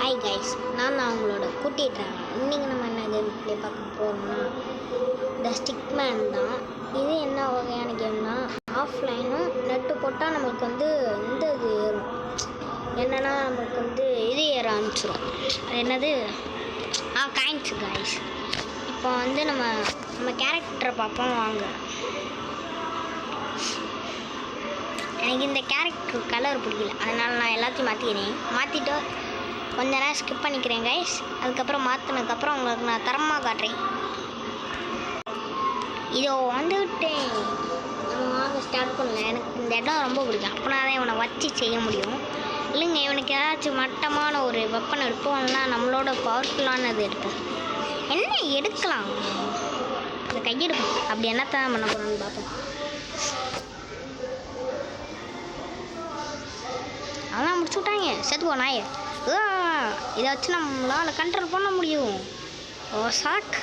Hi guys, நான் உங்களோட குட்டி ட்ராவல். இன்றைக்கி நம்ம என்ன கேம் ப்ளே பார்க்க போகிறோம்னா த ஸ்டிக்மேன் தான். இது என்ன வகையான கேம்னா ஆஃப்லைனும் நெட்டு போட்டால் நம்மளுக்கு வந்து இந்த இது ஏறும். என்னென்னா நம்மளுக்கு இது ஏற ஆரம்பிச்சிடும். அது என்னது காயின்ஸு கைஸ். இப்போ நம்ம கேரக்டரை பார்ப்போம் வாங்க. எனக்கு இந்த கேரக்டர் கலர் பிடிக்கல, அதனால் நான் எல்லாத்தையும் மாற்றிட்டு கொஞ்ச நேரம் ஸ்கிப் பண்ணிக்கிறேன் கைஸ். அதுக்கப்புறம் மாற்றினதுக்கப்புறம் உங்களுக்கு நான் தரமாக காட்டுறேன். இதோ வந்துவிட்டேன். நம்ம வாங்க ஸ்டார்ட் பண்ணல. எனக்கு இந்த இடம் ரொம்ப பிடிக்கும். அப்படின்னா தான் இவனை வச்சு செய்ய முடியும். இல்லைங்க, இவனுக்கு ஏதாச்சும் மட்டமான ஒரு வெப்பன் எடுப்போம்னா நம்மளோட பவர்ஃபுல்லானது எடுப்போம். என்ன எடுக்கலாம், இந்த கையெடுக்கும். அப்படி என்னத்தான் பண்ண போகிறோன்னு பார்ப்போம். அதெல்லாம் முடிச்சு விட்டாங்க. செத்துவோம் நாயை. இதை வச்சு நம்மளால் கண்ட்ரோல் பண்ண முடியும். ஓ சாக்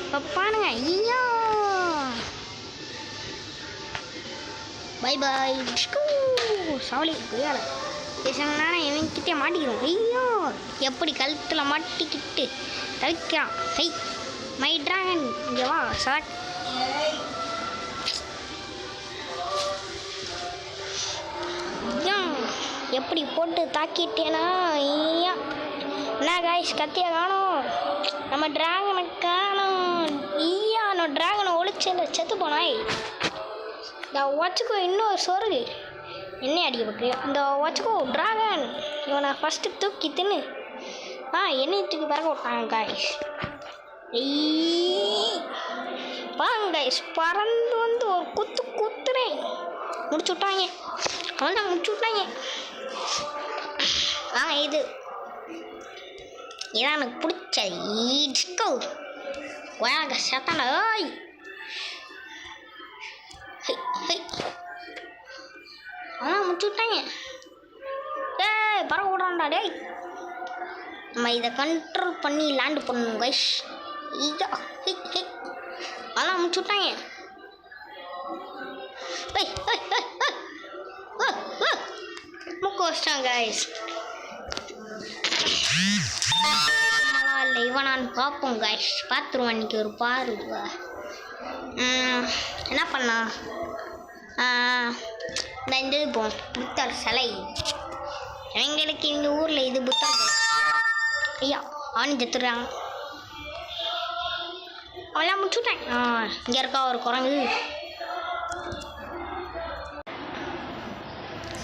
இப்போ பாருங்க. ஐயா பை பை சாவலி கொய்யால பேசினா இவன்கிட்டே மாட்டிக்கிறோம். ஐயோ எப்படி கழுத்தில் மாட்டிக்கிட்டு தவிக்கிறான். ஹை மை டிராகன், இங்கே வா சாக். எப்படி போட்டு தாக்கிட்டேனா. ஐயா என்ன காய்ஸ், கத்தியை காணும், நம்ம டிராகனை காணும். ஐயா நான் டிராகனை ஒழிச்சு செத்து போனாய். இந்த வச்சுக்கோ இன்னொரு சொருகு என்ன அடிக்க இந்த வச்சுக்கோ டிராகன். இவனை ஃபஸ்ட்டு தூக்கி தின்னு. என்னை தூக்கி பறக்க விட்டாங்க காய்ஸ். வாங்க காய்ஸ், பறந்து வந்து ஒரு குத்துறேன். முடிச்சு விட்டாங்க. அவன்தான் முடிச்சு விட்டாங்க. இதான் எனக்கு பிடிச்சது. டிஸ்கோ ஒயாங்க சத்தான. ஓய் அவன் முடிச்சு விட்டாங்க. பறவை விடுறான்டா டேய். நம்ம இதை கண்ட்ரோல் பண்ணி லேண்டு பண்ணணும் கைஸ். ஐயா அதெல்லாம் முடிச்சு விட்டாங்க. முக்க வச்சிட்டாங்க கைஸ். இல்லை இவன் நான் பார்ப்போம் கைஸ். பார்த்துருவோம் அன்றைக்கி ஒரு பார்வை. என்ன பண்ணா இந்த இது போம் புத்தர் சிலை. எங்களுக்கு இந்த ஊரில் இது புத்தர். ஐயா அவனு செத்துடுறாங்க. அவெல்லாம் முடிச்சுட்டேன். இங்கே இருக்கா ஒரு குரங்கு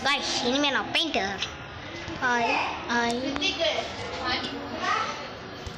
காய்ஸ். இனிமேல் நான் பெயிண்டர்.